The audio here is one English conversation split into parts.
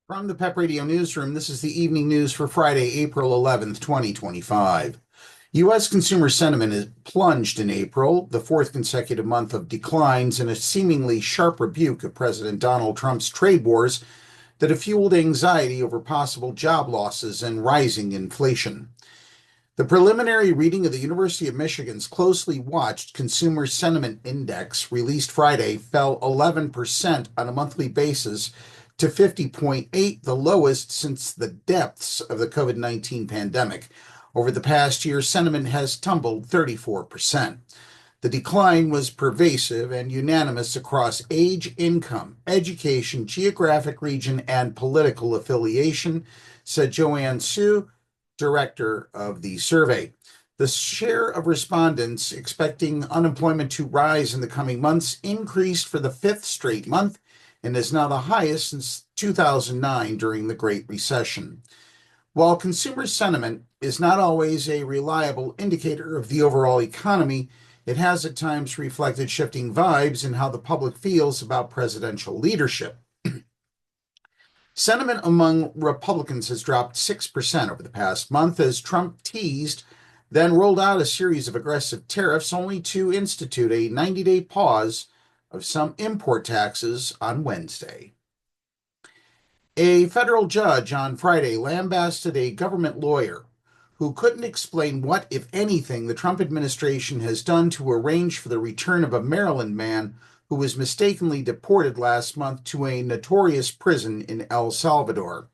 From the PEP Radio Newsroom, this is the evening news for Friday, April 11th, 2025. U.S. consumer sentiment is plunged in April, the fourth consecutive month of declines, in a seemingly sharp rebuke of President Donald Trump's trade wars that have fueled anxiety over possible job losses and rising inflation. The preliminary reading of the University of Michigan's closely watched Consumer Sentiment Index, released Friday, fell 11% on a monthly basis to 50.8, the lowest since the depths of the COVID-19 pandemic. Over the past year, sentiment has tumbled 34%. The decline was pervasive and unanimous across age, income, education, geographic region, and political affiliation, said Joanne Su, director of the survey. The share of respondents expecting unemployment to rise in the coming months increased for the fifth straight month and is now the highest since 2009 during the Great Recession. While consumer sentiment is not always a reliable indicator of the overall economy, it has at times reflected shifting vibes in how the public feels about presidential leadership. Sentiment among Republicans has dropped 6% over the past month as Trump teased, then rolled out a series of aggressive tariffs, only to institute a 90-day pause of some import taxes on Wednesday. A federal judge on Friday lambasted a government lawyer who couldn't explain what, if anything, the Trump administration has done to arrange for the return of a Maryland man who was mistakenly deported last month to a notorious prison in El Salvador.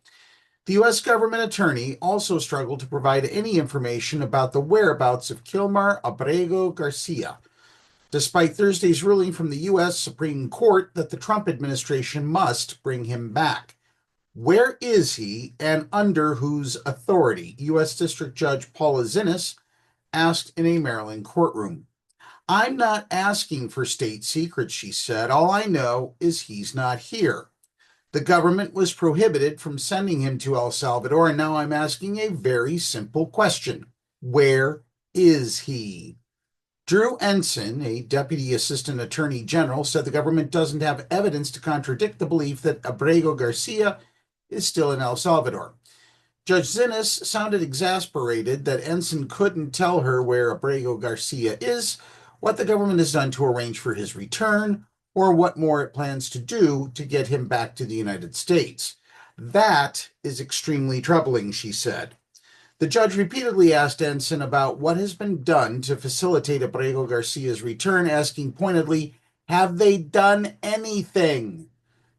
The U.S. government attorney also struggled to provide any information about the whereabouts of Kilmar Abrego Garcia, despite Thursday's ruling from the U.S. Supreme Court that the Trump administration must bring him back. Where is he and under whose authority? U.S. District Judge Paula Zinnes asked in a Maryland courtroom. I'm not asking for state secrets, she said. All I know is he's not here. The government was prohibited from sending him to El Salvador, and now I'm asking a very simple question. Where is he? Drew Ensign, a deputy assistant attorney general, said the government doesn't have evidence to contradict the belief that Abrego Garcia is still in El Salvador. Judge Zinnes sounded exasperated that Ensign couldn't tell her where Abrego Garcia is, what the government has done to arrange for his return, or what more it plans to do to get him back to the United States. That is extremely troubling, she said. The judge repeatedly asked Ensign about what has been done to facilitate Abrego Garcia's return, asking pointedly, have they done anything?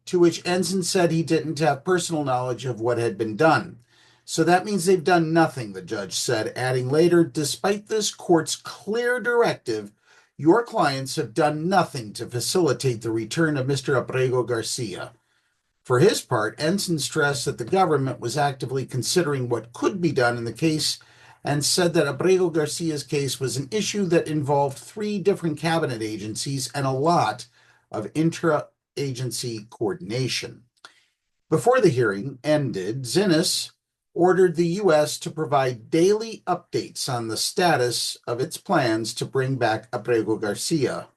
To which Ensign said he didn't have personal knowledge of what had been done. So that means they've done nothing, the judge said, adding later, despite this court's clear directive, your clients have done nothing to facilitate the return of Mr. Abrego Garcia. For his part, Ensign stressed that the government was actively considering what could be done in the case and said that Abrego Garcia's case was an issue that involved 3 different cabinet agencies and a lot of intra-agency coordination. Before the hearing ended, Zinnes ordered the U.S. to provide daily updates on the status of its plans to bring back Abrego Garcia.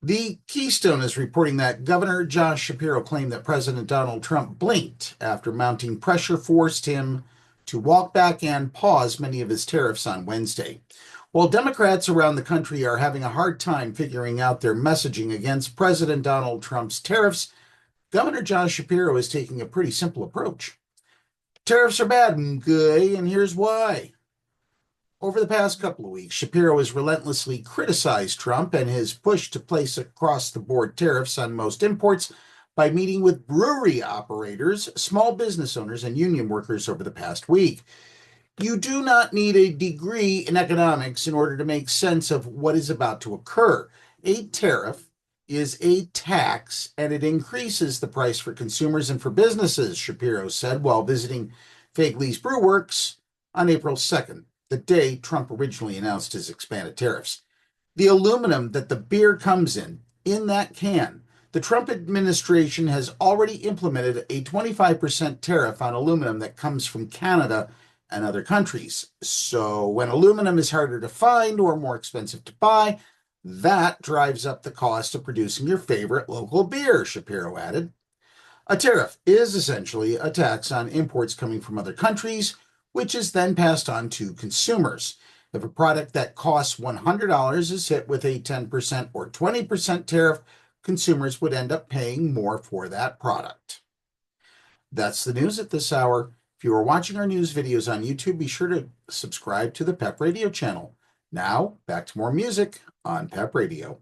The Keystone is reporting that Governor Josh Shapiro claimed that President Donald Trump blinked after mounting pressure forced him to walk back and pause many of his tariffs on Wednesday. While Democrats around the country are having a hard time figuring out their messaging against President Donald Trump's tariffs, Governor Josh Shapiro is taking a pretty simple approach. Tariffs are bad, good, and here's why. Over the past couple of weeks, Shapiro has relentlessly criticized Trump and his push to place across-the-board tariffs on most imports by meeting with brewery operators, small business owners, and union workers over the past week. You do not need a degree in economics in order to make sense of what is about to occur. A tariff is a tax, and it increases the price for consumers and for businesses, Shapiro said while visiting Fagley's Brew Works on April 2nd, the day Trump originally announced his expanded tariffs. The aluminum that the beer comes in that can, the Trump administration has already implemented a 25% tariff on aluminum that comes from Canada and other countries. So when aluminum is harder to find or more expensive to buy, that drives up the cost of producing your favorite local beer, Shapiro added. A tariff is essentially a tax on imports coming from other countries, which is then passed on to consumers. If a product that costs $100 is hit with a 10% or 20% tariff, consumers would end up paying more for that product. That's the news at this hour. If you are watching our news videos on YouTube, be sure to subscribe to the PEP Radio channel. Now, back to more music on PEP Radio.